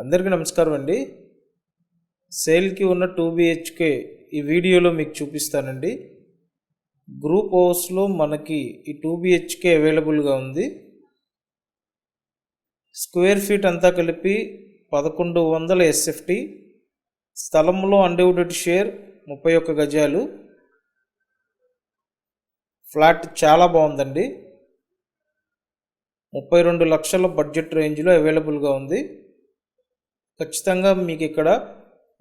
అందరికీ నమస్కారం అండి. సేల్కి ఉన్న 2 BHK ఈ వీడియోలో మీకు చూపిస్తానండి. గ్రూప్ హౌస్లో మనకి ఈ 2 BHK అవైలబుల్గా ఉంది. స్క్వేర్ ఫీట్ అంతా కలిపి 1100 SFT, స్థలంలో అన్డివైడెడ్ షేర్ 31 గజాలు. ఫ్లాట్ చాలా బాగుందండి. 32 లక్షల బడ్జెట్ రేంజ్లో అవైలబుల్గా ఉంది. ఖచ్చితంగా మీకు ఇక్కడ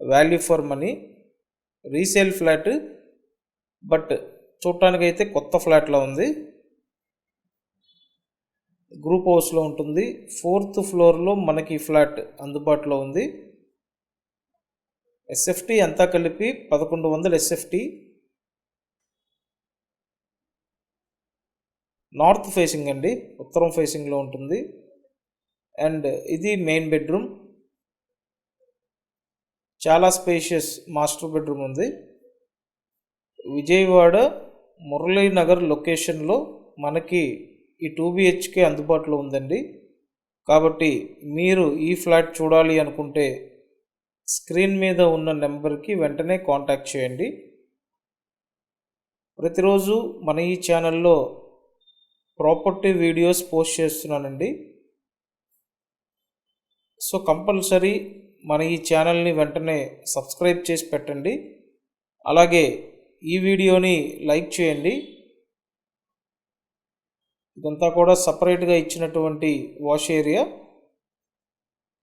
value for money. Resale flat, but చూడటానికైతే కొత్త ఫ్లాట్లో ఉంది. గ్రూప్ హౌస్లో ఉంటుంది. 4th ఫ్లోర్లో మనకి ఫ్లాట్ అందుబాటులో ఉంది. SFT అంతా కలిపి 1100 SFT. నార్త్ ఫేసింగ్ అండి, ఉత్తరం ఫేసింగ్లో ఉంటుంది. అండ్ ఇది మెయిన్ బెడ్రూమ్. చాలా స్పేషియస్ మాస్టర్ బెడ్రూమ్ ఉంది. విజయవాడ మురళీనగర్ లొకేషన్లో మనకి ఈ 2 BHK అందుబాటులో ఉందండి. కాబట్టి మీరు ఈ ఫ్లాట్ చూడాలి అనుకుంటే స్క్రీన్ మీద ఉన్న నెంబర్కి వెంటనే కాంటాక్ట్ చేయండి. ప్రతిరోజు మన ఈ ఛానల్లో ప్రాపర్టీ వీడియోస్ పోస్ట్ చేస్తున్నానండి. సో కంపల్సరీ మన ఈ ఛానల్ని వెంటనే సబ్స్క్రైబ్ చేసి పెట్టండి. అలాగే ఈ వీడియోని లైక్ చేయండి. ఇదంతా కూడా సపరేట్గా ఇచ్చినటువంటి వాష్ ఏరియా.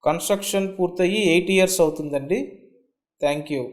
కన్స్ట్రక్షన్ పూర్తయ్యి 8 years అవుతుందండి. Thank you.